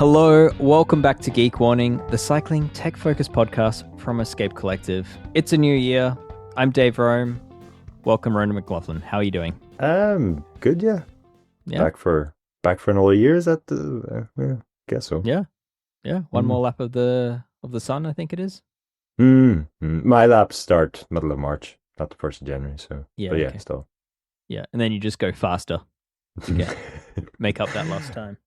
Hello, welcome back to Geek Warning, the cycling tech-focused podcast from Escape Collective. It's a new year. I'm Dave Rome. Welcome, Ronan McLaughlin. How are you doing? Good, yeah. Yeah. Back for another year. Is that guess so. Yeah. One more lap of the sun, I think it is. My laps start middle of March, not the 1st of January. So Yeah, but yeah, okay. still. Yeah, and then you just go faster to make up that lost time.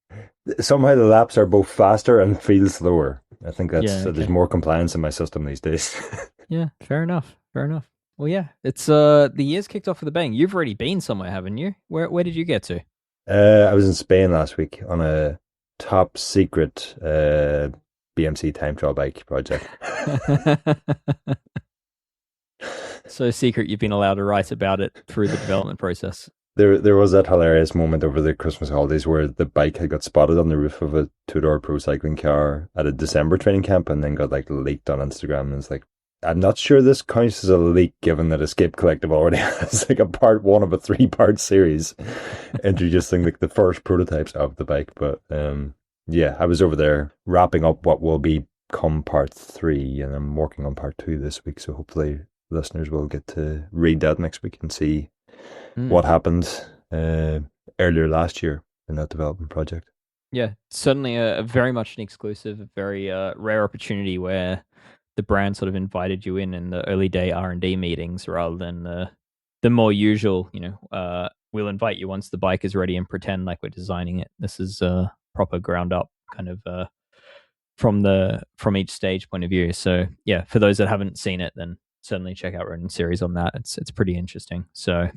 Somehow the laps are both faster and feel slower. I think there's okay. more compliance in my system these days. Yeah, fair enough. Well, yeah, it's the year's kicked off with a bang. You've already been somewhere, haven't you? Where did you get to? I was in Spain last week on a top secret BMC time trial bike project. So secret you've been allowed to write about it through the development process. There was that hilarious moment over the Christmas holidays where the bike had got spotted on the roof of a two-door pro cycling car at a December training camp and then got leaked on Instagram. And it's like, I'm not sure this counts as a leak given that Escape Collective already has a part one of a 3-part series introducing the first prototypes of the bike. But yeah, I was over there wrapping up what will become part 3 and I'm working on part 2 this week. So hopefully listeners will get to read that next week and see what happened earlier last year in that development project. Yeah, certainly a very much an exclusive, a very rare opportunity where the brand sort of invited you in the early day R&D meetings rather than the more usual, we'll invite you once the bike is ready and pretend like we're designing it. This is proper ground up kind of from each stage point of view. So yeah, for those that haven't seen it, then certainly check out Ronan's series on that. It's pretty interesting. So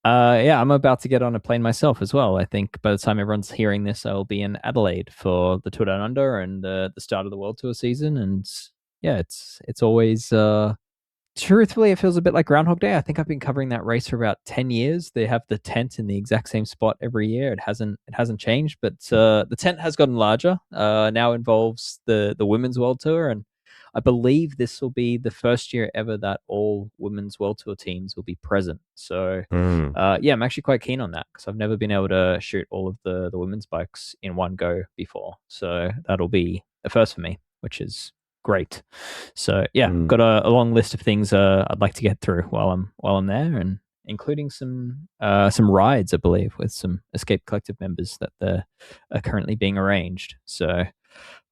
yeah, I'm about to get on a plane myself as well. I think by the time everyone's hearing this, I'll be in Adelaide for the Tour Down Under and the start of the World Tour season. And yeah, it's always truthfully, it feels a bit like Groundhog Day. I think I've been covering that race for about 10 years. They have the tent in the exact same spot every year. It hasn't changed, but the tent has gotten larger. Now involves the Women's World Tour, and I believe this will be the first year ever that all Women's World Tour teams will be present. So yeah, I'm actually quite keen on that because I've never been able to shoot all of the women's bikes in one go before. So that'll be a first for me, which is great. So yeah, got a long list of things I'd like to get through while I'm there, and including some rides, I believe, with some Escape Collective members that are currently being arranged. So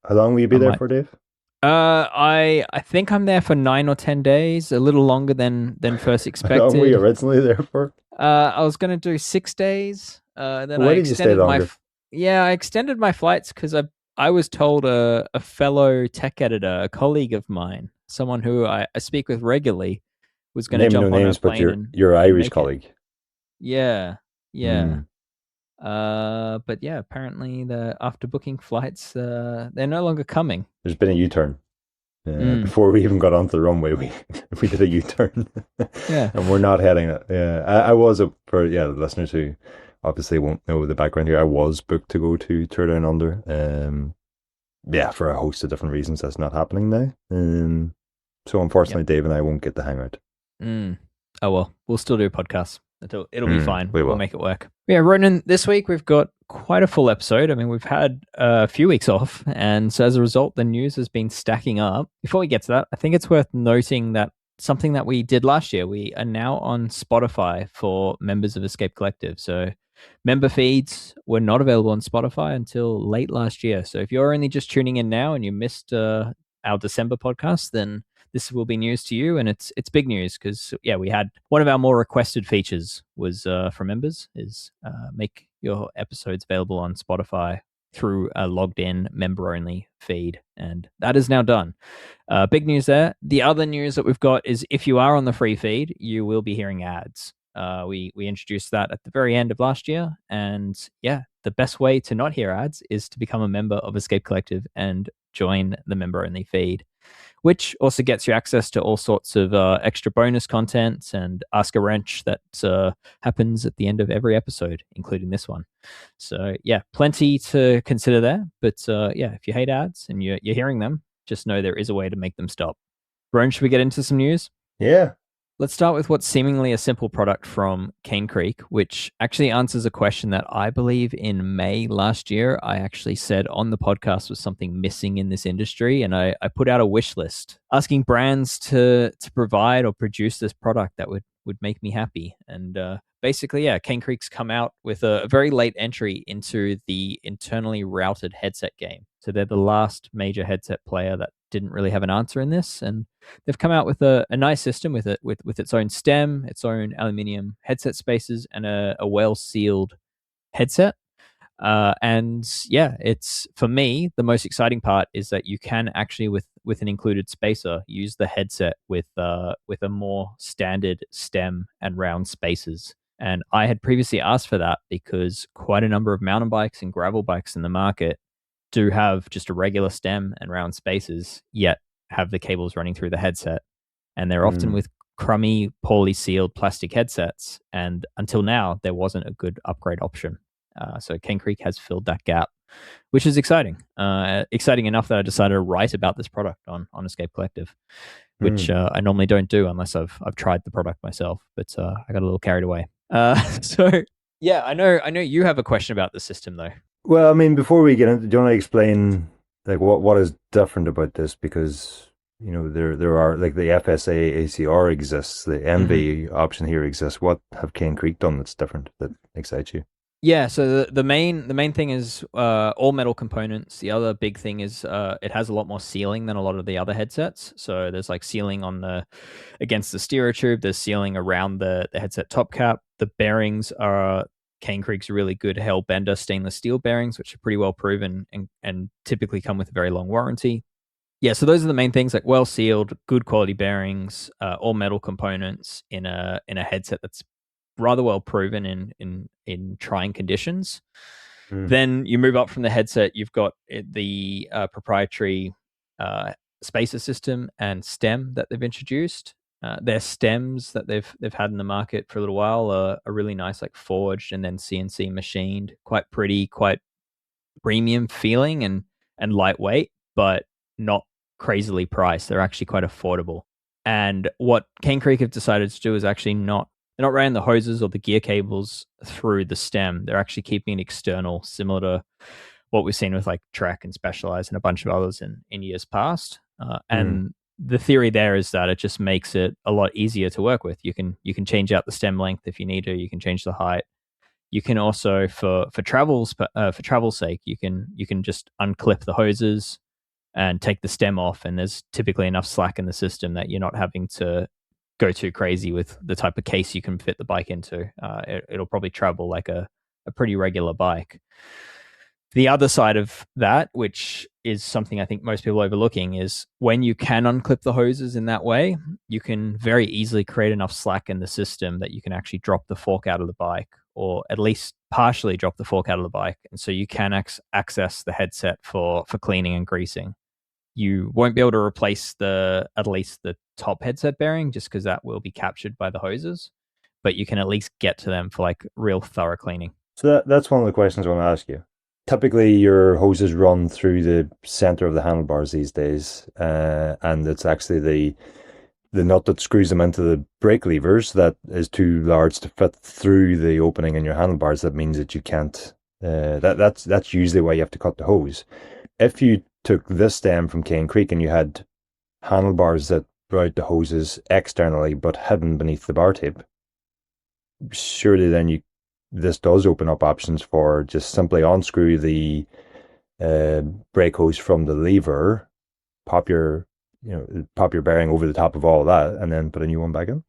how long will you be there for, Dave? I think I'm there for 9 or 10 days, a little longer than first expected. How long were you originally there for? I was going to do 6 days. Then why did you stay longer? I extended my flights because I was told a fellow tech editor, a colleague of mine, someone who I speak with regularly, was going to jump on a plane. But your Irish colleague. Yeah. But yeah, apparently after booking flights, they're no longer coming. There's been a U-turn. Before we even got onto the runway, we did a U-turn. Yeah, and we're not heading it. Yeah, I was for the listeners who obviously won't know the background here. I was booked to go to Tour Down Under. Yeah, for a host of different reasons, that's not happening now. So unfortunately, Dave and I won't get to hang out. Oh well, we'll still do a podcast. It'll be fine. We'll make it work. Yeah, Ronan, this week we've got quite a full episode. I mean, we've had a few weeks off, and so as a result, the news has been stacking up. Before we get to that, I think it's worth noting that something that we did last year, we are now on Spotify for members of Escape Collective. So member feeds were not available on Spotify until late last year. So if you're only just tuning in now and you missed our December podcast, then this will be news to you, and it's big news because we had one of our more requested features was from members is make your episodes available on Spotify through a logged in member only feed, and that is now done. Big news there. The other news that we've got is if you are on the free feed, you will be hearing ads. We introduced that at the very end of last year, and yeah, the best way to not hear ads is to become a member of Escape Collective and join the member only feed, which also gets you access to all sorts of extra bonus content and Ask a Wrench that happens at the end of every episode, including this one. So yeah, plenty to consider there. But yeah, if you hate ads and you're hearing them, just know there is a way to make them stop. Ron, should we get into some news? Yeah, Let's start with what's seemingly a simple product from Cane Creek, which actually answers a question that I believe in May last year I actually said on the podcast was something missing in this industry. And I put out a wish list asking brands to provide or produce this product that would make me happy. And basically, yeah, Cane Creek's come out with a very late entry into the internally routed headset game. So they're the last major headset player that didn't really have an answer in this. And they've come out with a nice system with its own stem, its own aluminium headset spaces, and a well sealed headset. And yeah, it's for me the most exciting part is that you can actually with an included spacer use the headset with a more standard stem and round spacers. And I had previously asked for that because quite a number of mountain bikes and gravel bikes in the market do have just a regular stem and round spacers, yet have the cables running through the headset. And they're often Mm. with crummy, poorly sealed plastic headsets. And until now, there wasn't a good upgrade option. So Cane Creek has filled that gap, which is exciting. Exciting enough that I decided to write about this product on Escape Collective, which Mm. I normally don't do unless I've tried the product myself. But I got a little carried away. So yeah, I know you have a question about the system though. Well, I mean, before we get into, do you want to explain like what is different about this? Because there are like the FSA ACR exists, the Mm-hmm. MV option here exists. What have Cane Creek done that's different that excites you? Yeah, so the main thing is all metal components. The other big thing is it has a lot more sealing than a lot of the other headsets. So there's like sealing on the against the stereo tube. There's sealing around the headset top cap. The bearings are Cane Creek's really good Hellbender stainless steel bearings, which are pretty well proven and typically come with a very long warranty. Yeah, so those are the main things like well sealed, good quality bearings, all metal components in a headset that's rather well proven in trying conditions. Mm. Then you move up from the headset. You've got the proprietary spacer system and stem that they've introduced. Their stems that they've had in the market for a little while are really nice, like forged and then CNC machined, quite pretty, quite premium feeling and lightweight, but not crazily priced. They're actually quite affordable. And what Cane Creek have decided to do is actually not they're not running the hoses or the gear cables through the stem. They're actually keeping it external, similar to what we've seen with like Trek and Specialized and a bunch of others in years past. Mm. And the theory there is that it just makes it a lot easier to work with. You can change out the stem length if you need to. You can change the height. You can also for travel's sake, you can just unclip the hoses and take the stem off, and there's typically enough slack in the system that you're not having to go too crazy with the type of case you can fit the bike into. It'll probably travel like a pretty regular bike. The other side of that, which is something I think most people are overlooking, is when you can unclip the hoses in that way, you can very easily create enough slack in the system that you can actually drop the fork out of the bike, or at least partially drop the fork out of the bike. And so you can access the headset for cleaning and greasing. You won't be able to replace at least the top headset bearing just because that will be captured by the hoses, but you can at least get to them for like real thorough cleaning. So that's one of the questions I want to ask you. Typically, your hoses run through the center of the handlebars these days, and it's actually the nut that screws them into the brake levers that is too large to fit through the opening in your handlebars. That means that you can't. That's usually why you have to cut the hose. If you took this stem from Cane Creek and you had handlebars that route the hoses externally but hidden beneath the bar tape, surely then this does open up options for just simply unscrew the brake hose from the lever, pop your pop your bearing over the top of all of that, and then put a new one back in.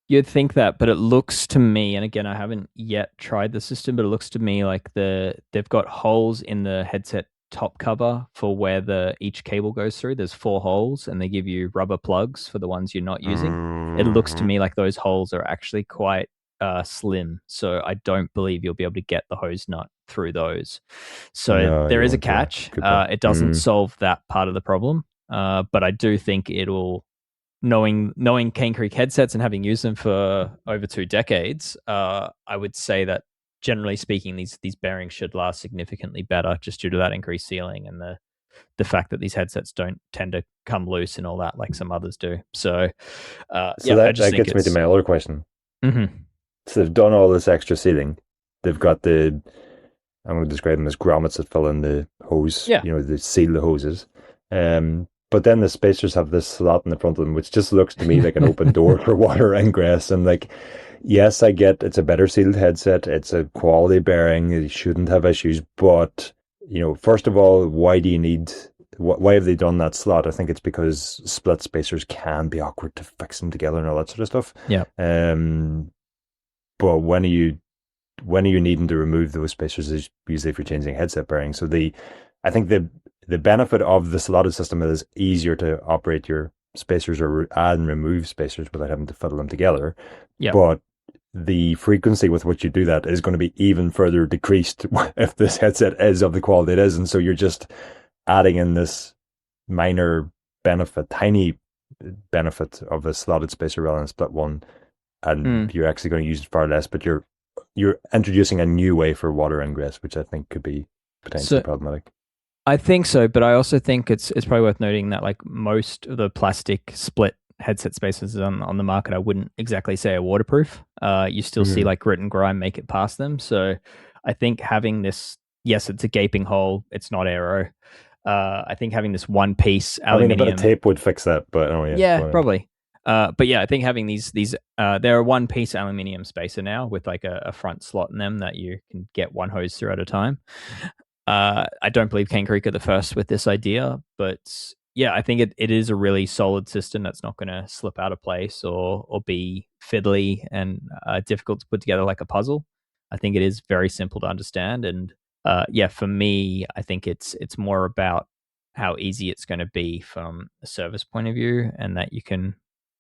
You'd think that, but it looks to me, and again, I haven't yet tried the system, but it looks to me like they've got holes in the headset top cover for where each cable goes through. There's 4 holes, and they give you rubber plugs for the ones you're not using. It looks to Mm-hmm. me like those holes are actually quite slim, so I don't believe you'll be able to get the hose nut through those. So No, there you is a won't. Yeah, catch. good point. It doesn't solve that part of the problem, but I do think it'll knowing Cane Creek headsets and having used them for over 2 decades, I would say that generally speaking, these bearings should last significantly better just due to that increased sealing and the fact that these headsets don't tend to come loose and all that like some others do. So, So yeah, I just that think gets me to it's. my other question. Mm-hmm. So they've done all this extra sealing. They've got I'm going to describe them as grommets that fill in the hose, Yeah. they seal the hoses. But then the spacers have this slot in the front of them, which just looks to me like an open door for water ingress. And like, yes, I get it's a better sealed headset. It's a quality bearing. You shouldn't have issues. But, first of all, why do you need, why have they done that slot? I think it's because split spacers can be awkward to fix them together and all that sort of stuff. Yeah. But when are you needing to remove those spacers is usually if you're changing headset bearings. So I think the benefit of the slotted system is easier to operate your spacers or add and remove spacers without having to fiddle them together. Yeah. But the frequency with which you do that is going to be even further decreased if this headset is of the quality it is. And so you're just adding in this minor benefit, tiny benefit of a slotted spacer rather than split one. And you're actually going to use it far less, but you're introducing a new way for water ingress, which I think could be potentially problematic. I think so, but I also think it's probably worth noting that like most of the plastic split headset spacers on the market, I wouldn't exactly say are waterproof. You still see like grit and grime make it past them. So I think having this, yes, it's a gaping hole. It's not aero. I think having this one piece aluminium. A bit of tape would fix that, but yeah, probably. But yeah, I think having these they're a one piece aluminium spacer now with like a front slot in them that you can get one hose through at a time. I don't believe Cane Creek are the first with this idea, but yeah, I think it is a really solid system that's not going to slip out of place or be fiddly and difficult to put together like a puzzle. I think it is very simple to understand, and yeah, for me, I think it's more about how easy it's going to be from a service point of view, and that you can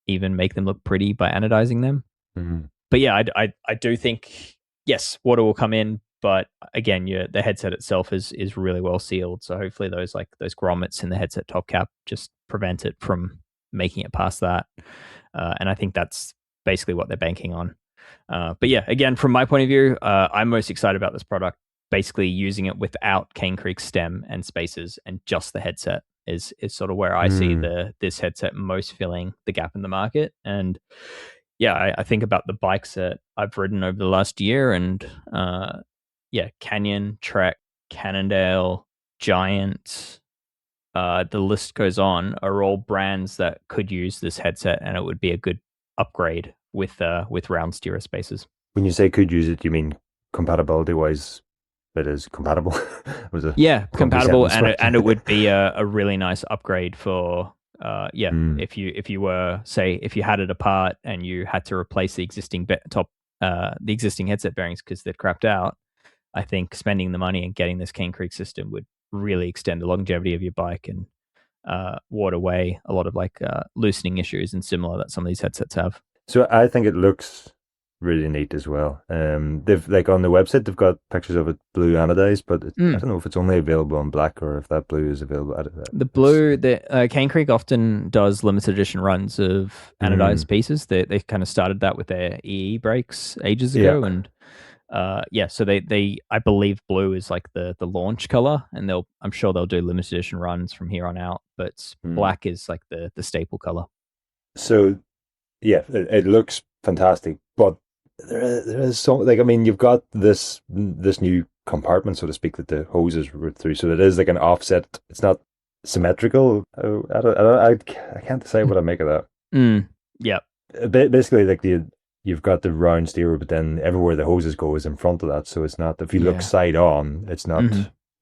even make them look pretty by anodizing them. Mm-hmm. But yeah, I do think, yes, water will come in, but again, the headset itself is really well sealed. So hopefully those grommets in the headset top cap just prevent it from making it past that. And I think that's basically what they're banking on. But yeah, again, from my point of view, I'm most excited about this product. Basically using it without Cane Creek stem and spacers and just the headset is sort of where I see this headset most filling the gap in the market. And yeah, I think about the bikes that I've ridden over the last year, and yeah, Canyon, Trek, Cannondale, Giant, the list goes on, are all brands that could use this headset, and it would be a good upgrade with round steerer spacers. When you say could use it, you mean compatibility wise? It is compatible. Yeah, compatible, and it would be a really nice upgrade for if you were, say, if you had it apart and you had to replace the existing the existing headset bearings because they'd crapped out. I think spending the money and getting this Cane Creek system would really extend the longevity of your bike and ward away a lot of like loosening issues and similar that some of these headsets have. So I think it looks really neat as well. They've like on the website they've got pictures of it blue anodized, but I don't know if it's only available in black or if that blue is available. The blue, Cane Creek often does limited edition runs of anodized pieces. They kind of started that with their EE brakes ages ago, and so they I believe blue is like the launch color, and I'm sure they'll do limited edition runs from here on out, but black is like the staple color. So yeah, it looks fantastic, but there is so like, I mean, you've got this new compartment, so to speak, that the hoses route through, so it is like an offset. It's not symmetrical. I can't decide what I make of that. Yeah, basically like you've got the round steerer, but then everywhere the hoses go is in front of that, so it's not, if you look side on, it's not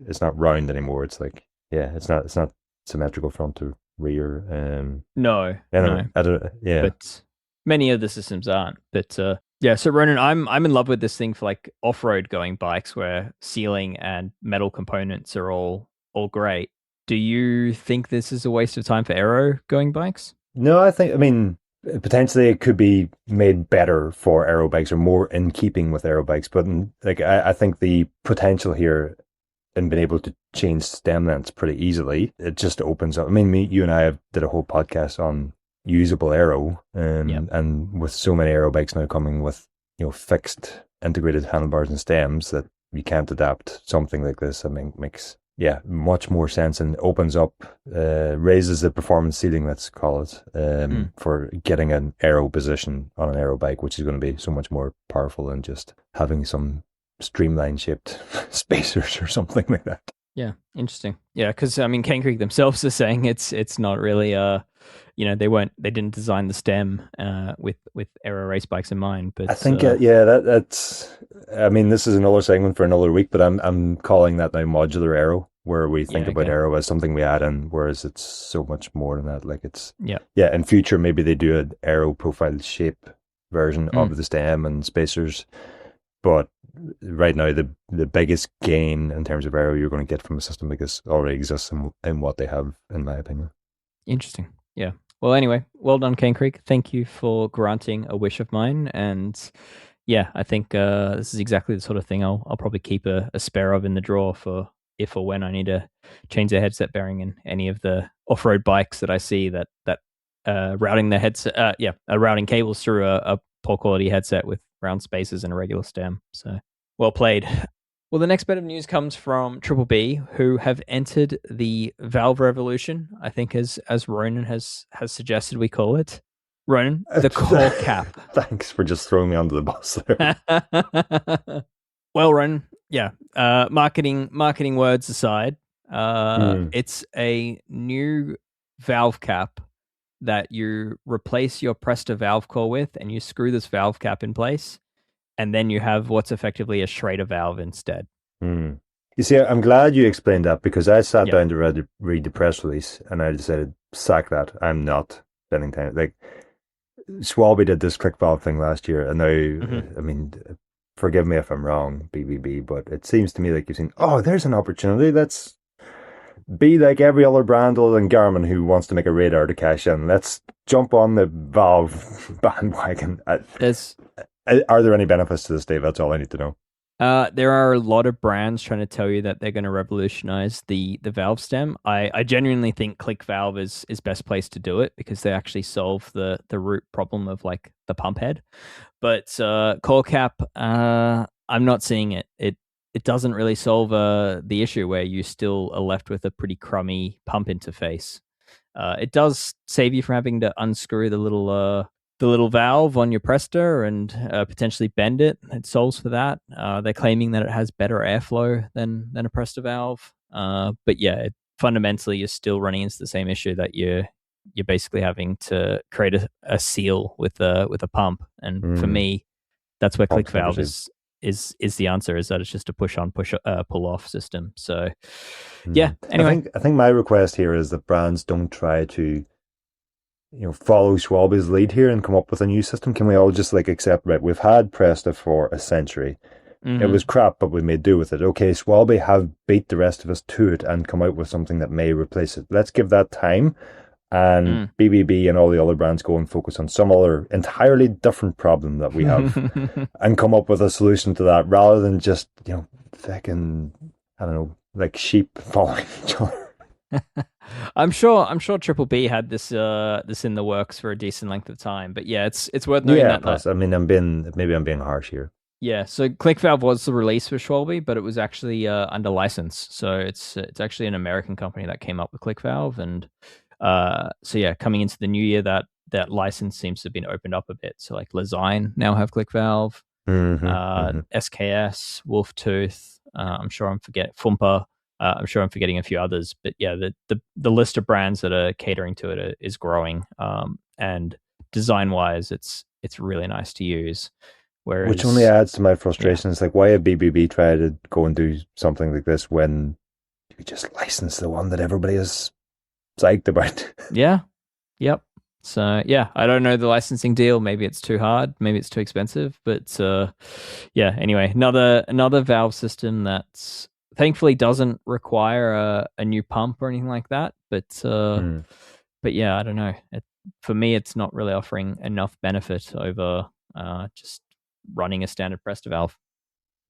it's not round anymore. It's like, yeah, it's not symmetrical front to rear. No. But many of the systems aren't. But yeah, so Ronan, I'm in love with this thing for like off-road going bikes where sealing and metal components are all great. Do you think this is a waste of time for aero going bikes? No, I mean, potentially it could be made better for aero bikes or more in keeping with aero bikes, but like I think the potential here in being able to change stem lengths pretty easily, it just opens up. I mean, you and I did a whole podcast on usable aero, and with so many aero bikes now coming with fixed integrated handlebars and stems that you can't adapt something like this. I mean, makes much more sense and opens up, raises the performance ceiling, let's call it, for getting an aero position on an aero bike, which is going to be so much more powerful than just having some streamline shaped spacers or something like that. Yeah, interesting. Yeah, because I mean, Cane Creek themselves are saying it's not really they didn't design the stem with aero race bikes in mind. But I think that's. I mean, this is another segment for another week, but I'm calling that now modular aero, where we think about aero as something we add in, whereas it's so much more than that. Like it's in future maybe they do an aero profile shape version of the stem and spacers, but right now the biggest gain in terms of aero you're going to get from a system like this already exists in what they have, in my opinion. Interesting. Yeah. Well, anyway, well done, Cane Creek. Thank you for granting a wish of mine. And yeah, I think this is exactly the sort of thing I'll probably keep a spare of in the drawer for if or when I need to change the headset bearing in any of the off-road bikes that I see that routing the headset, routing cables through a poor quality headset with round spacers and a regular stem. So well played. Well, the next bit of news comes from Triple B, who have entered the Valve revolution, I think as Ronan has suggested we call it. Ronan, the CoreCap. Thanks for just throwing me under the bus there. Well, Ronan, marketing words aside, it's a new valve cap that you replace your Presta valve core with, and you screw this valve cap in place, and then you have what's effectively a Schrader valve instead. You see, I'm glad you explained that, because I sat down to read the press release and I decided, sack that. I'm not spending time. Like, Schwalbe did this click valve thing last year, and now, I mean, forgive me if I'm wrong, BBB, but it seems to me like you've seen, there's an opportunity. Let's be like every other brand other than Garmin who wants to make a radar to cash in. Let's jump on the valve bandwagon. Are there any benefits to this, Dave? That's all I need to know. There are a lot of brands trying to tell you that they're going to revolutionize the valve stem. I genuinely think Click Valve is best placed to do it, because they actually solve the root problem of like the pump head. But CoreCap, I'm not seeing it. It doesn't really solve the issue where you still are left with a pretty crummy pump interface. It does save you from having to unscrew the little valve on your Presta and potentially bend it. It solves for that. They're claiming that it has better airflow than a Presta valve. But yeah, fundamentally you're still running into the same issue that you're basically having to create a seal with a pump. And for me, that's where Click Valve is the answer, is that it's just a push on, pull off system. So yeah, anyway. I think my request here is that brands don't try to follow Schwalbe's lead here and come up with a new system. Can we all just accept, right, we've had Presta for a century. It was crap, but we made do with it. Okay, Schwalbe have beat the rest of us to it and come out with something that may replace it. Let's give that time, and BBB and all the other brands go and focus on some other entirely different problem that we have and come up with a solution to that, rather than just, fucking, I don't know, like sheep following each other. I'm sure Triple B had this in the works for a decent length of time, but yeah, it's worth noting that. Plus, I mean, I'm being harsh here. Yeah, so Click Valve was the release for Schwalbe, but it was actually under license. So it's actually an American company that came up with Click Valve, and so yeah, coming into the new year, that license seems to have been opened up a bit. So like Lezyne now have Click Valve, SKS, Wolftooth. I'm sure I'm forgetting Fumpa. I'm sure I'm forgetting a few others, but yeah, the list of brands that are catering to it is growing. And design wise, it's really nice to use. Whereas, which only adds to my frustration. It's like, why have BBB tried to go and do something like this when you just license the one that everybody is psyched about? Yeah. Yep. So yeah, I don't know the licensing deal. Maybe it's too hard. Maybe it's too expensive. But yeah. Anyway, another valve system that's thankfully doesn't require a new pump or anything like that. But yeah, I don't know. For me, it's not really offering enough benefit over just running a standard Presta valve.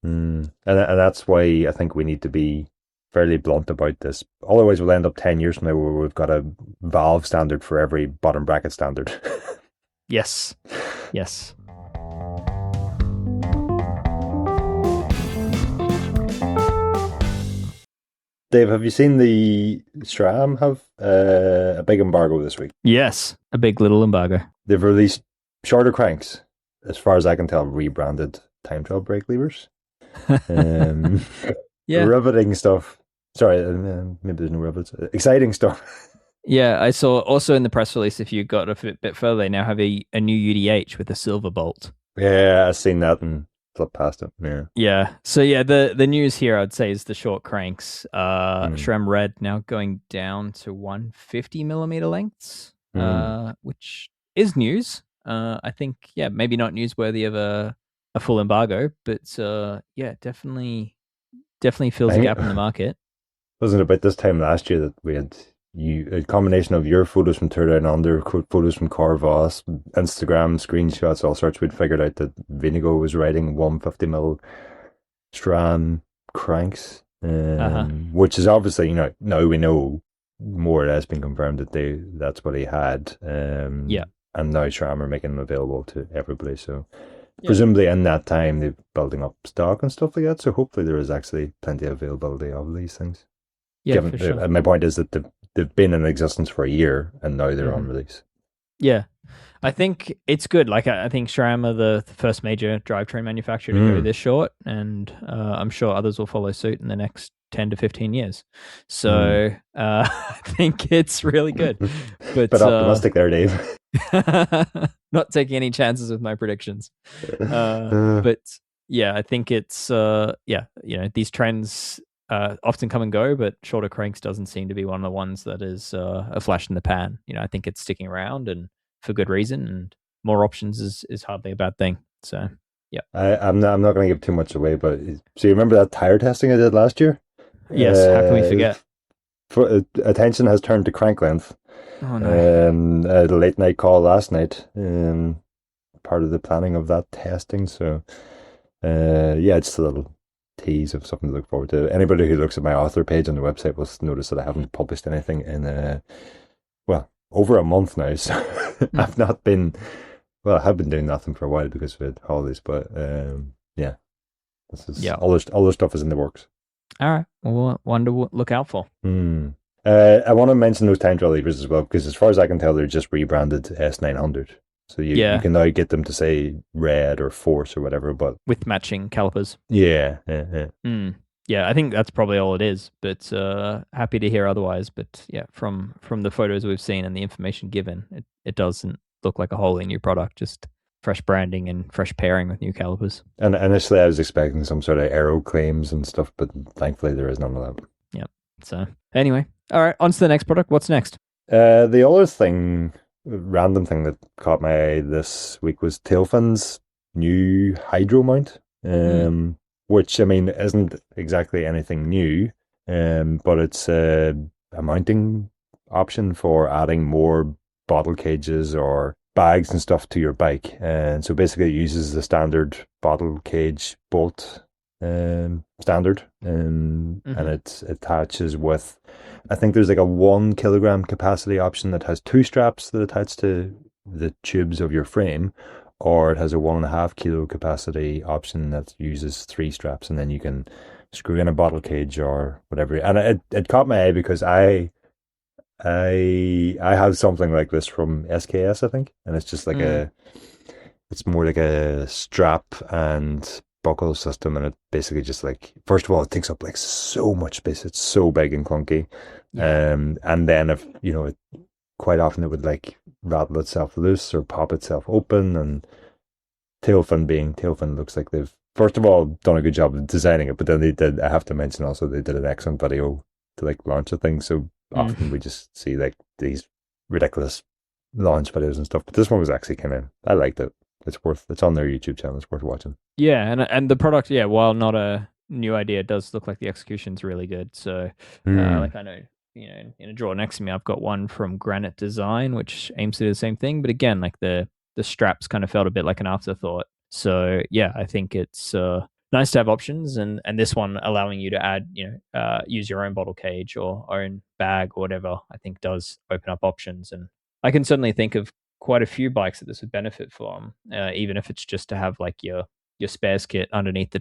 And that's why I think we need to be fairly blunt about this. Otherwise, we'll end up 10 years from now where we've got a valve standard for every bottom bracket standard. Yes. Dave, have you seen the SRAM have a big embargo this week? Yes, a big little embargo. They've released shorter cranks, as far as I can tell, rebranded time trial brake levers. Um, Yeah. Riveting stuff. Sorry, maybe there's no rivets. Exciting stuff. Yeah, I saw also in the press release, if you got a bit further, they now have a new UDH with a silver bolt. Yeah, I've seen that and flipped past it. Yeah. Yeah. So yeah, the news here I'd say is the short cranks. Mm. SRAM Red now going down to 150 millimeter lengths, Mm. which is news. I think yeah, maybe not newsworthy of a full embargo, but yeah, definitely I fills a think gap in the market. wasn't it about this time last year that we had a combination of your photos from Tour Down Under, photos from Corvos, Instagram screenshots, all sorts. We'd figured out that Vinigo was riding 150 mil SRAM cranks, Uh-huh. which is obviously now we know more or less been confirmed that that's what he had. Yeah. And now SRAM are making them available to everybody. So Yeah. presumably in that time they're building up stock and stuff like that. So hopefully there is actually plenty of availability of these things. Yeah, Given for sure. my point is that they've been in existence for a year and now they're on Mhm. release. Yeah. I think it's good. Like I think SRAM are the first major drivetrain manufacturer to go Mm. this short, and I'm sure others will follow suit in the next 10 to 15 years. Mm. So I think it's really good. But But optimistic there, Dave. not taking any chances with my predictions. Uh, But yeah, I think it's yeah, these trends often come and go, but shorter cranks doesn't seem to be one of the ones that is a flash in the pan. I think it's sticking around and for good reason, and more options is hardly a bad thing. So yeah. I'm not going to give too much away, but so you remember that tire testing I did last year? Yes, how can we forget? Attention has turned to crank length. Oh no. The late night call last night, part of the planning of that testing. So, yeah, it's a little tease of something to look forward to. Anybody who looks at my author page on the website will notice that I haven't published anything in, well, over a month now. So I've not been, well, I have been doing nothing for a while because of holidays, but yeah, this is Yeah. all the stuff is in the works. All right. Well, one to look out for. I want to mention those time trial levers as well because, as far as I can tell, they're just rebranded S900. So you Yeah, can now get them to say red or force or whatever. But with matching calipers. yeah. Yeah, I think that's probably all it is. But happy to hear otherwise. But yeah, from the photos we've seen and the information given, it doesn't look like a wholly new product. Just fresh branding and fresh pairing with new calipers. And initially, I was expecting some sort of aero claims and stuff, but thankfully, there is none of that. Yeah. So anyway, all right, on to the next product. What's next? The other thing, random thing that caught my eye this week was Tailfin's new hydro mount, which I mean isn't exactly anything new, but it's a mounting option for adding more bottle cages or bags and stuff to your bike. And so basically, it uses the standard bottle cage bolt standard, and it attaches with, I think there's like a 1 kilogram capacity option that has two straps that attach to the tubes of your frame, or it has a 1.5 kilo capacity option that uses three straps, and then you can screw in a bottle cage or whatever. And it caught my eye because I have something like this from SKS, I think, and it's just like it's more like a strap and buckle system, and it basically just like, first of all, it takes up like so much space. It's so big and clunky. Yeah. And then if quite often it would like rattle itself loose or pop itself open. And Tailfin looks like they've, first of all, done a good job of designing it, but then I have to mention also, they did an excellent video to like launch the thing. So often we just see like these ridiculous launch videos and stuff, but this one was actually I liked it. It's on their YouTube channel. It's worth watching. Yeah, and the product, yeah, while not a new idea, it does look like the execution's really good. So, like I know, in a drawer next to me, I've got one from Granite Design, which aims to do the same thing. But again, like the straps kind of felt a bit like an afterthought. So yeah, I think it's nice to have options, and this one allowing you to add, use your own bottle cage or own bag or whatever, I think does open up options. And I can certainly think of quite a few bikes that this would benefit from, even if it's just to have like your spares kit underneath the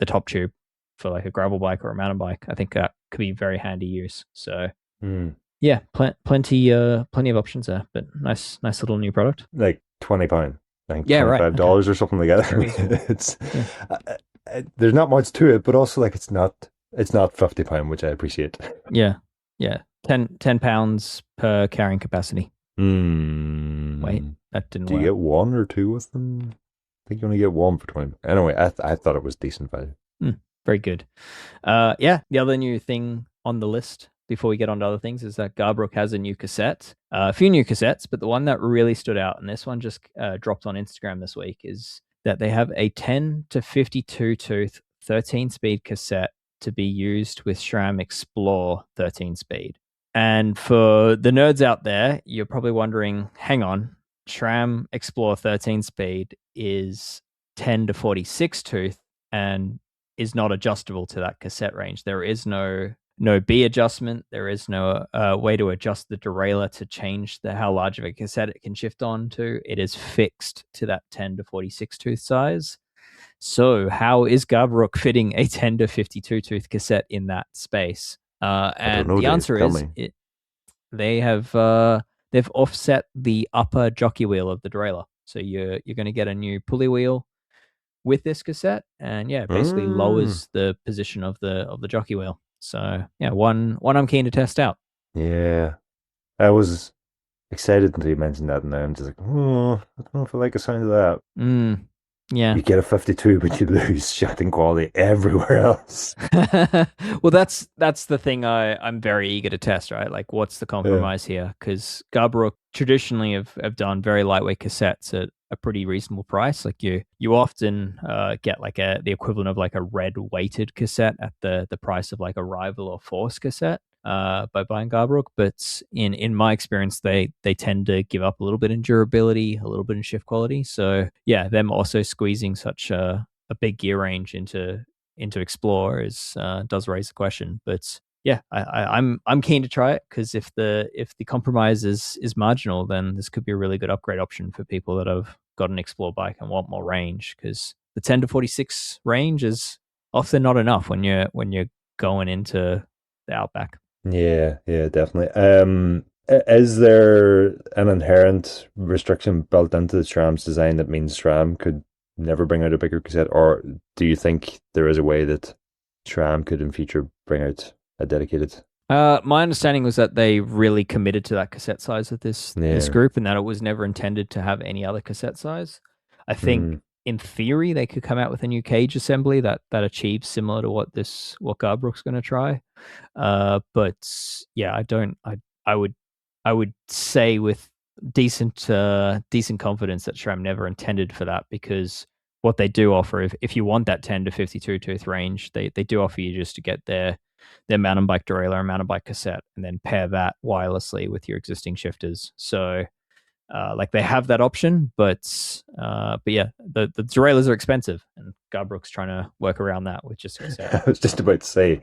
top tube for like a gravel bike or a mountain bike. I think that could be very handy use. So Hmm. yeah, plenty of options there, but nice little new product. Like £20, I think Yeah, right. Okay. $25 or something like that. Very reasonable. It's Yeah. there's not much to it, but also like it's not £50, which I appreciate. Yeah. Yeah. 10 pounds per carrying capacity. Wait, Hmm. that didn't Do you work. get one or two with them? I think you only get one for 20. Anyway, I thought it was decent value. Very good. Yeah, the other new thing on the list before we get on to other things is that Garbaruk has a new cassette, a few new cassettes, but the one that really stood out, and this one just dropped on Instagram this week, is that they have a 10 to 52 tooth 13 speed cassette to be used with SRAM Explore 13 speed. And for the nerds out there, you're probably wondering, hang on, SRAM Explore 13 speed is 10 to 46 tooth and is not adjustable to that cassette range. There is no B adjustment. There is no way to adjust the derailleur to change how large of a cassette it can shift on to. It is fixed to that 10 to 46 tooth size. So how is Garbaruk fitting a 10 to 52 tooth cassette in that space? I don't And know, the Dave. answer Tell is me. they have they've offset the upper jockey wheel of the derailleur. So you're going to get a new pulley wheel with this cassette, and yeah, basically Mm, lowers the position of the jockey wheel. So yeah, one I'm keen to test out. yeah. I was excited until you mentioned that, and now I'm just like, oh, I don't know if I like the sound of that. Yeah. You get a 52, but you lose shouting quality everywhere else. Well, that's the thing I'm very eager to test, right? Like, what's the Yeah. compromise here? Because Garbaruk traditionally have done very lightweight cassettes at a pretty reasonable price. Like you often get like the equivalent of like a red weighted cassette at the price of like a rival or force cassette by buying Garbaruk. But in my experience, they tend to give up a little bit in durability, a little bit in shift quality. So yeah, them also squeezing such a big gear range into Explore does raise the question. But yeah, I'm keen to try it because if the compromise is marginal, then this could be a really good upgrade option for people that have got an Explore bike and want more range. Because the 10 to 46 range is often not enough when you're going into the outback. Yeah, yeah, definitely. Is there an inherent restriction built into the SRAM's design that means SRAM could never bring out a bigger cassette, or do you think there is a way that SRAM could in future bring out a dedicated? My understanding was that they really committed to that cassette size of this Yeah. group, and that it was never intended to have any other cassette size. I think Mm, in theory they could come out with a new cage assembly that achieves similar to what Garbrooks going to try. But yeah, I would I would say with decent confidence that SRAM never intended for that, because what they do offer, if you want that 10 to 52 tooth range, they do offer you just to get their mountain bike derailleur and mountain bike cassette and then pair that wirelessly with your existing shifters. So like they have that option, but yeah, the derailleurs are expensive, and Garbrooks trying to work around that with just a cassette. I was just about to say,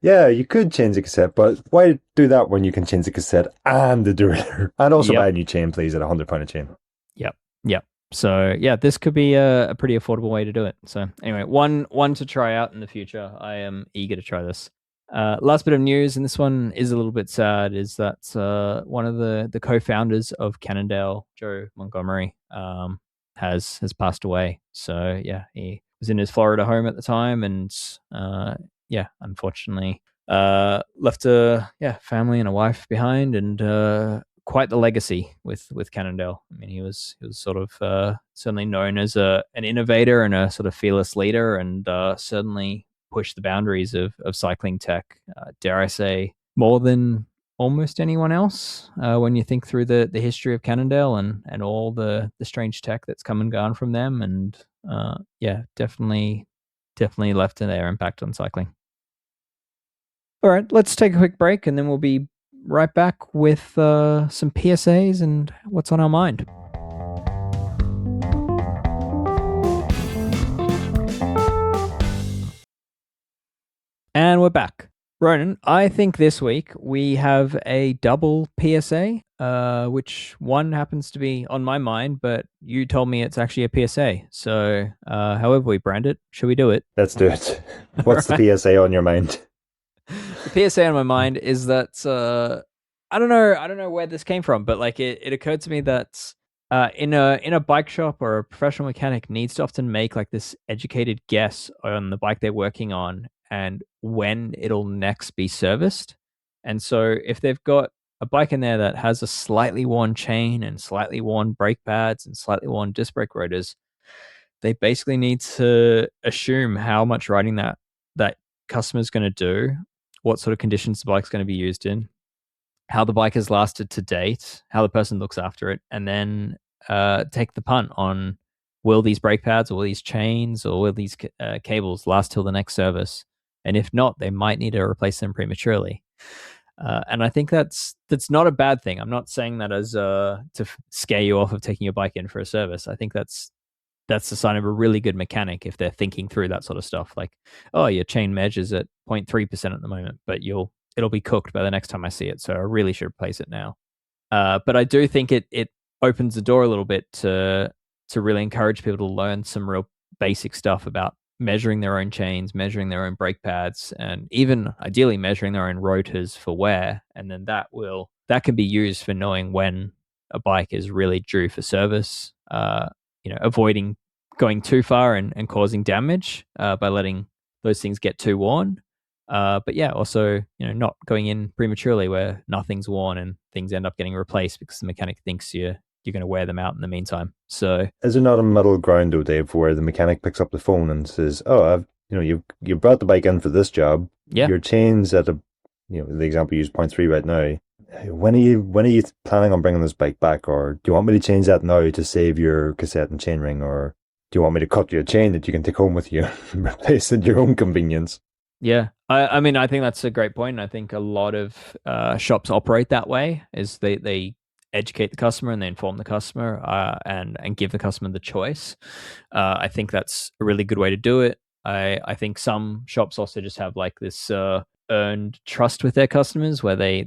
yeah, you could change the cassette, but why do that when you can change the cassette and the derailleur and also buy Yep, a new chain, please, at £100 a chain? yep, yep. So yeah, this could be a pretty affordable way to do it. So anyway, one to try out in the future. I am eager to try this. Last bit of news, and this one is a little bit sad, is that one of the co-founders of Cannondale, Joe Montgomery, has passed away. So yeah, he was in his Florida home at the time, and yeah, unfortunately, left a family and a wife behind, and quite the legacy with Cannondale. I mean, he was sort of certainly known as an innovator and a sort of fearless leader, and certainly pushed the boundaries of cycling tech. Dare I say, more than almost anyone else when you think through the history of Cannondale and all the strange tech that's come and gone from them. And yeah, definitely left their impact on cycling. All right, let's take a quick break, and then we'll be right back with some PSAs and what's on our mind. And we're back. Ronan, I think this week we have a double PSA, which one happens to be on my mind, but you told me it's actually a PSA. So, however we brand it, should we do it? Let's do it. All What's the right. PSA on your mind? the PSA on my mind is that I don't know where this came from, but like it occurred to me that in a bike shop or a professional mechanic needs to often make like this educated guess on the bike they're working on and when it'll next be serviced. And so if they've got a bike in there that has a slightly worn chain and slightly worn brake pads and slightly worn disc brake rotors, they basically need to assume how much riding that customer's going to do, what sort of conditions the bike's going to be used in, how the bike has lasted to date, how the person looks after it, and then take the punt on will these brake pads or will these chains or will these cables last till the next service, and if not, they might need to replace them prematurely. And I think that's not a bad thing. I'm not saying that as to scare you off of taking your bike in for a service. I think that's the sign of a really good mechanic if they're thinking through that sort of stuff. Like, oh, your chain measures at 0.3% at the moment, but it'll be cooked by the next time I see it, so I really should replace it now. But I do think it opens the door a little bit to really encourage people to learn some real basic stuff about measuring their own chains, measuring their own brake pads, and even ideally measuring their own rotors for wear. And then that can be used for knowing when a bike is really due for service. Avoiding going too far and causing damage by letting those things get too worn. But yeah, also, not going in prematurely where nothing's worn and things end up getting replaced because the mechanic thinks you're going to wear them out in the meantime. So, is there not a middle ground though, Dave, where the mechanic picks up the phone and says, "Oh, you brought the bike in for this job. yeah, Your chain's at the example you use 0.3 right now. When are you planning on bringing this bike back, or do you want me to change that now to save your cassette and chainring, or do you want me to cut you a chain that you can take home with you and replace at your own convenience?" yeah. I mean, I think that's a great point. I think a lot of shops operate that way. Is they educate the customer and they inform the customer and give the customer the choice. I think that's a really good way to do it. I think some shops also just have like this earned trust with their customers where the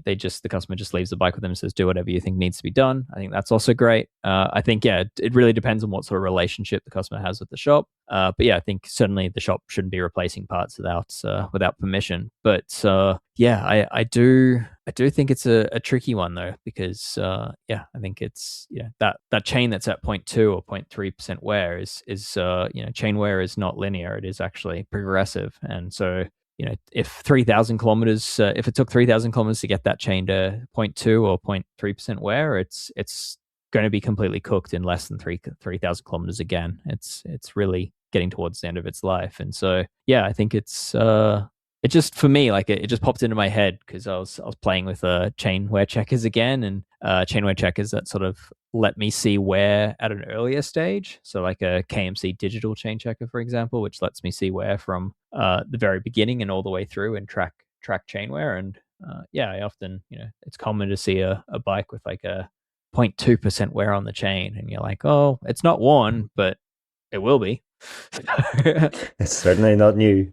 customer just leaves the bike with them and says, do whatever you think needs to be done. I think that's also great. I think, yeah, it really depends on what sort of relationship the customer has with the shop. But yeah, I think certainly the shop shouldn't be replacing parts without permission. But yeah, I do think it's a tricky one though, because yeah, I think it's that chain that's at 0.2 or 0.3% wear is chain wear is not linear. It is actually progressive. And so if 3,000 kilometers, if it took 3,000 kilometers to get that chain to 0.2 or 0.3% wear, it's going to be completely cooked in less than 3,000 kilometers again. It's really getting towards the end of its life. And so, yeah, I think it just, for me, like it just popped into my head because I was playing with chain wear checkers again, and chain wear checkers that sort of let me see wear at an earlier stage. So like a KMC digital chain checker, for example, which lets me see wear from the very beginning and all the way through and track chain wear. And yeah, I often, it's common to see a bike with like a 0.2% wear on the chain, and you're like, oh, it's not worn, but it will be. It's certainly not new.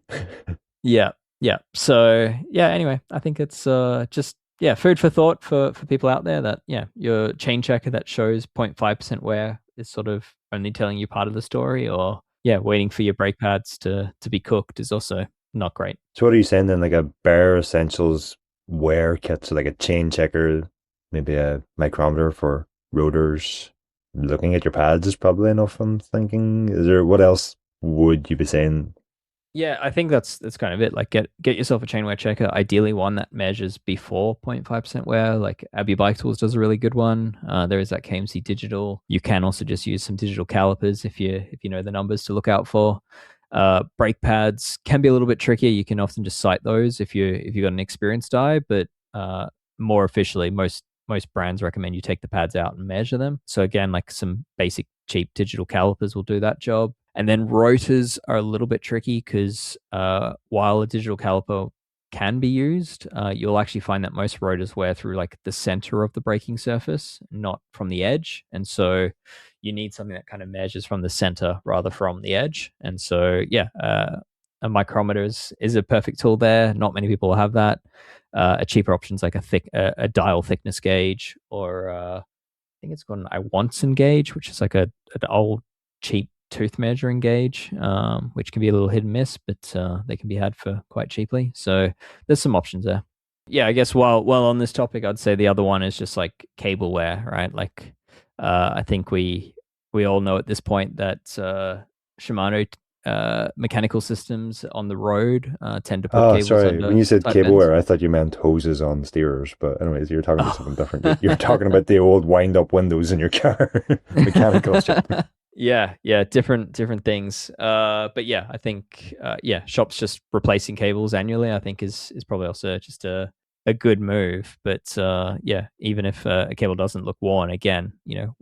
Yeah, yeah. So yeah. Anyway, I think it's just food for thought for people out there that your chain checker that shows 0.5% wear is sort of only telling you part of the story, or waiting for your brake pads to be cooked is also not great. So what are you saying then? Like a bare essentials wear kit, so like a chain checker, maybe a micrometer for rotors. Looking at your pads is probably enough. I'm thinking. Is there what else would you be saying? Yeah, I think that's kind of it. Like get yourself a chain wear checker, ideally one that measures before 0.5% wear. Like Abbey Bike Tools does a really good one. There is that KMC digital. You can also just use some digital calipers if you know the numbers to look out for. Brake pads can be a little bit trickier. You can often just cite those if you got an experienced eye, but more officially, most brands recommend you take the pads out and measure them. So again, like some basic cheap digital calipers will do that job. And then rotors are a little bit tricky because while a digital caliper can be used, you'll actually find that most rotors wear through like the center of the braking surface, not from the edge. And so you need something that kind of measures from the center rather from the edge. And so, a micrometer is a perfect tool there. Not many people have that. A cheaper option is like a dial thickness gauge, or I think it's called an Iwanson gauge, which is like an old cheap tooth measuring gauge, which can be a little hit and miss, but they can be had for quite cheaply. So there's some options there. Yeah, I guess while on this topic, I'd say the other one is just like cable wear, right? Like I think we all know at this point that Shimano mechanical systems on the road tend to put Oh, cables sorry. When under you said tight bends. cableware, I thought you meant hoses on steerers. But anyways, you're talking about something Oh. different. You're talking about the old wind-up windows in your car, mechanical shit. Yeah, different things. But yeah, I think yeah, shops just replacing cables annually, I think is probably also just a good move. But yeah, even if a cable doesn't look worn, again,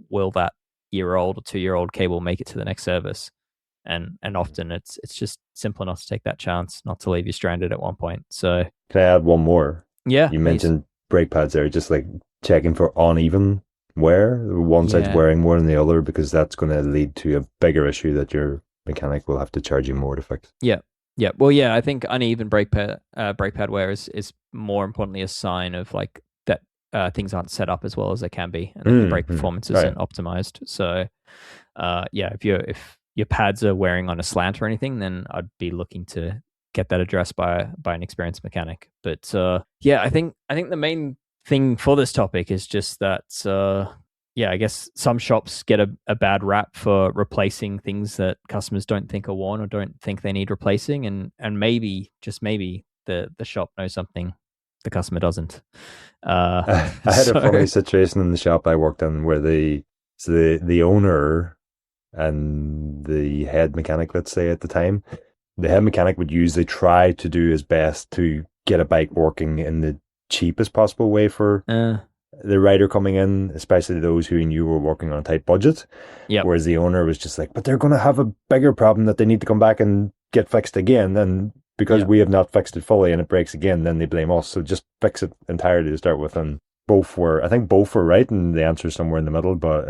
will that year-old or 2-year-old cable make it to the next service? And often it's just simple enough to take that chance, not to leave you stranded at one point. So Can I add one more? yeah, You please. mentioned brake pads there, just like checking for uneven wear. One side's Yeah, wearing more than the other because that's going to lead to a bigger issue that your mechanic will have to charge you more to fix. yeah, yeah. Well, yeah, I think uneven brake pad wear is more importantly a sign of like that things aren't set up as well as they can be, and that your brake Mm-hmm. performance Right. isn't optimized. So yeah, if your pads are wearing on a slant or anything, then I'd be looking to get that addressed by an experienced mechanic. But yeah, I think the main thing for this topic is just that yeah, I guess some shops get a bad rap for replacing things that customers don't think are worn or don't think they need replacing, and maybe just maybe the shop knows something the customer doesn't. I had a So funny situation in the shop I worked in where the owner and the head mechanic, let's say at the time, the head mechanic would usually try to do his best to get a bike working in the cheapest possible way for the rider coming in, especially those who he knew were working on a tight budget. yep, Whereas the owner was just like, but they're going to have a bigger problem that they need to come back and get fixed again. And because yep, we have not fixed it fully and it breaks again, then they blame us. So just fix it entirely to start with. And I think both were right, and the answer is somewhere in the middle. But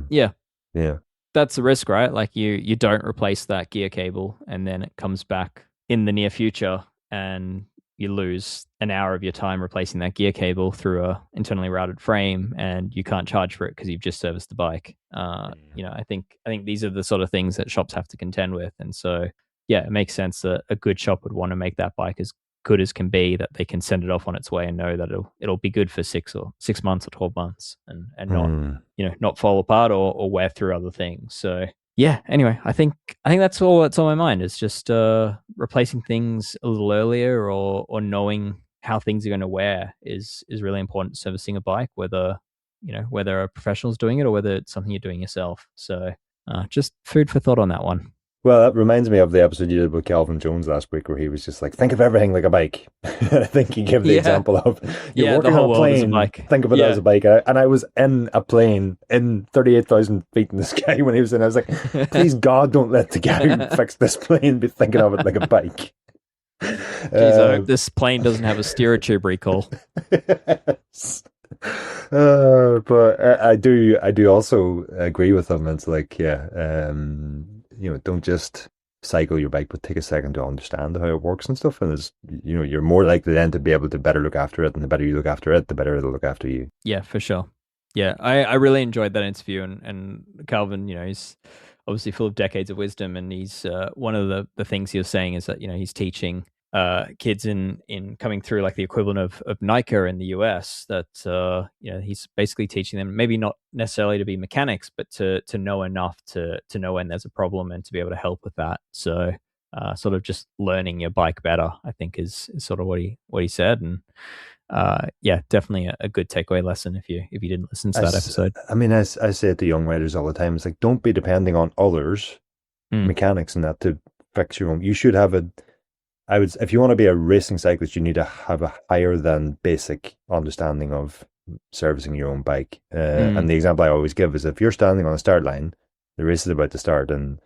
yeah. yeah. That's the risk, right? Like you don't replace that gear cable, and then it comes back in the near future, and you lose an hour of your time replacing that gear cable through a internally routed frame, and you can't charge for it because you've just serviced the bike. I think these are the sort of things that shops have to contend with, and so yeah, it makes sense that a good shop would want to make that bike as good as can be, that they can send it off on its way and know that it'll be good for 6 months or 12 months, and not not fall apart or wear through other things. So yeah, anyway, I think that's all that's on my mind, is just replacing things a little earlier, or knowing how things are going to wear is really important servicing a bike, whether a professional's doing it or whether it's something you're doing yourself. So just food for thought on that one. Well, that reminds me of the episode you did with Calvin Jones last week, where he was just like, think of everything like a bike. I think he gave the Yeah, example of, you're yeah, the working on whole a world is a plane, bike. think of it as Yeah. a bike. And I was in a plane in 38,000 feet in the sky when he was in. I was like, please God, don't let the guy who fixed this plane be thinking of it like a bike. Geez, I hope this plane doesn't have a steerer tube recall. Yes. But I do also agree with him. It's like, yeah, don't just cycle your bike, but take a second to understand how it works and stuff. And you're more likely then to be able to better look after it. And the better you look after it, the better it'll look after you. Yeah, for sure. Yeah, I really enjoyed that interview, and Calvin, he's obviously full of decades of wisdom, and he's one of the things he was saying is that he's teaching kids in coming through like the equivalent of NICA in the US, that he's basically teaching them maybe not necessarily to be mechanics, but to know enough to know when there's a problem and to be able to help with that. So sort of just learning your bike better, I think is sort of what he said. And yeah, definitely a good takeaway lesson if you didn't listen to that episode. I say it to young riders all the time. It's like, don't be depending on others, mechanics and that, to fix your own. You should have if you want to be a racing cyclist, you need to have a higher than basic understanding of servicing your own bike. And the example I always give is, if you're standing on a start line, the race is about to start, and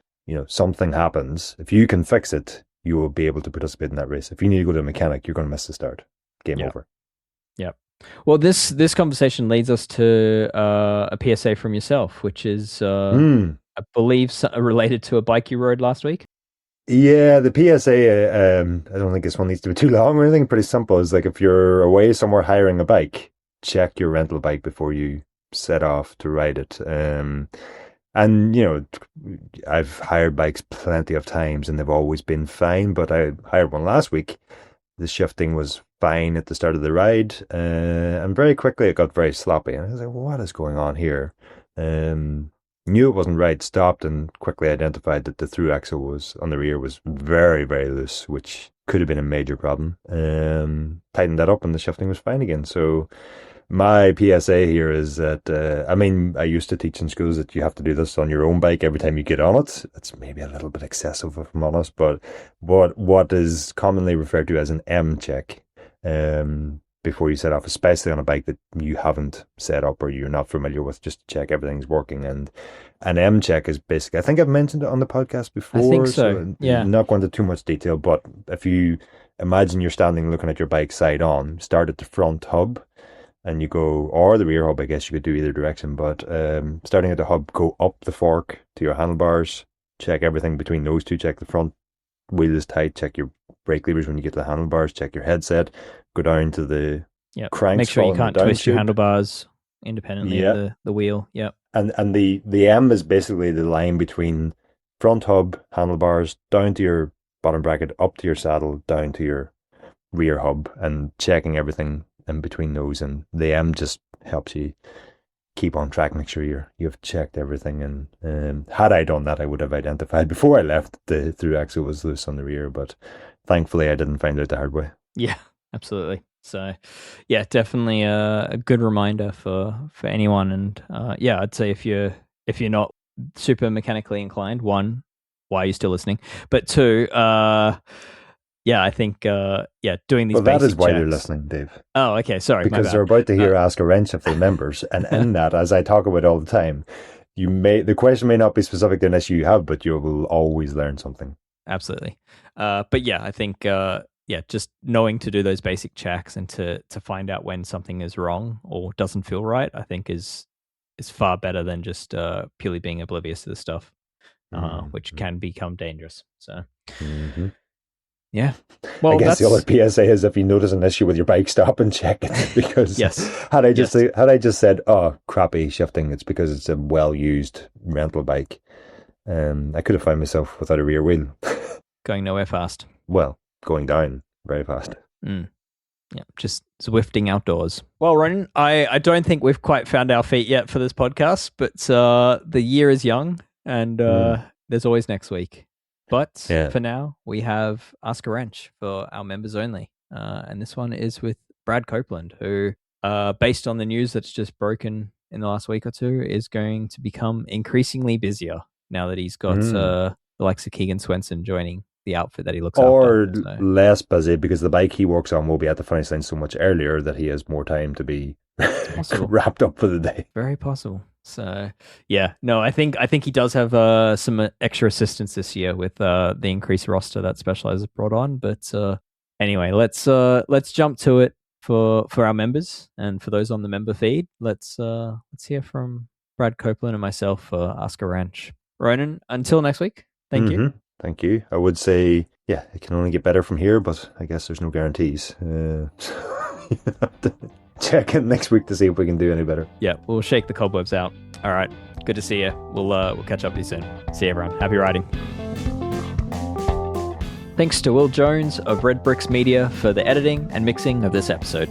something happens. If you can fix it, you will be able to participate in that race. If you need to go to a mechanic, you're going to miss the start. Game over. Yeah. Well, this conversation leads us to a PSA from yourself, which is, I believe, related to a bike you rode last week. Yeah, the PSA, I don't think this one needs to be too long or anything. Pretty simple. It's like, if you're away somewhere hiring a bike, check your rental bike before you set off to ride it. And, I've hired bikes plenty of times and they've always been fine, but I hired one last week. The shifting was fine at the start of the ride, and very quickly it got very sloppy. And I was like, what is going on here? Knew it wasn't right, stopped, and quickly identified that the through axle was on the rear was very, very loose, which could have been a major problem. Tightened that up and the shifting was fine again. So my PSA here is that, I used to teach in schools that you have to do this on your own bike every time you get on it. It's maybe a little bit excessive if I'm honest, but what is commonly referred to as an M check, before you set off, especially on a bike that you haven't set up or you're not familiar with, just to check everything's working. And an M check is basically, I think I've mentioned it on the podcast before. I think so. Yeah. Not going into too much detail, but if you imagine you're standing looking at your bike side on, start at the front hub, and you go, or the rear hub, I guess you could do either direction, but starting at the hub, go up the fork to your handlebars, check everything between those two, check the front wheel is tight, check your brake levers when you get to the handlebars, check your headset, go down to the cranks. Make sure you can't twist your handlebars independently of the wheel. Yep. And the M is basically the line between front hub, handlebars, down to your bottom bracket, up to your saddle, down to your rear hub, and checking everything in between those. And the M just helps you keep on track, make sure you've checked everything. And had I done that, I would have identified before I left the through axle was loose on the rear, but thankfully I didn't find out the hard way. Yeah, absolutely. So yeah, definitely a good reminder for anyone. And I'd say if you're not super mechanically inclined, one, why are you still listening? But two, I think doing these. Well, that is why checks. You're listening, Dave. Oh, okay, sorry. Because they're about to hear Ask a Wrench of the members, and in that, as I talk about all the time, the question may not be specific to an issue you have, but you will always learn something. Absolutely. But yeah, I think just knowing to do those basic checks and to find out when something is wrong or doesn't feel right, I think is far better than just purely being oblivious to the stuff, which can become dangerous. So. Mm-hmm. Yeah. Well, I guess the other PSA is if you notice an issue with your bike, stop and check it, because had I just said, oh, crappy shifting, it's because it's a well-used rental bike. I could have found myself without a rear wheel. Going nowhere fast. Well, going down very fast. Yeah, just zwifting outdoors. Well, Ronan, I don't think we've quite found our feet yet for this podcast, but the year is young and there's always next week. But for now, we have Ask a Wrench for our members only. And this one is with Brad Copeland, who, based on the news that's just broken in the last week or two, is going to become increasingly busier now that he's got the likes of Keegan Swenson joining the outfit that he looks after. Or less busy, because the bike he works on will be at the finish line so much earlier that he has more time to be wrapped up for the day. Very possible. So I think he does have some extra assistance this year with the increased roster that Specialized has brought on. But anyway, let's jump to it for our members and for those on the member feed. Let's hear from Brad Copeland and myself for Ask a Wrench. Ronan, until next week, thank you. Thank you. I would say, it can only get better from here, but I guess there's no guarantees. Check in next week to see if we can do any better. Yeah, we'll shake the cobwebs out. All right, good to see you. We'll catch up with you soon. See you, everyone. Happy riding. Thanks to Will Jones of Red Bricks Media for the editing and mixing of this episode.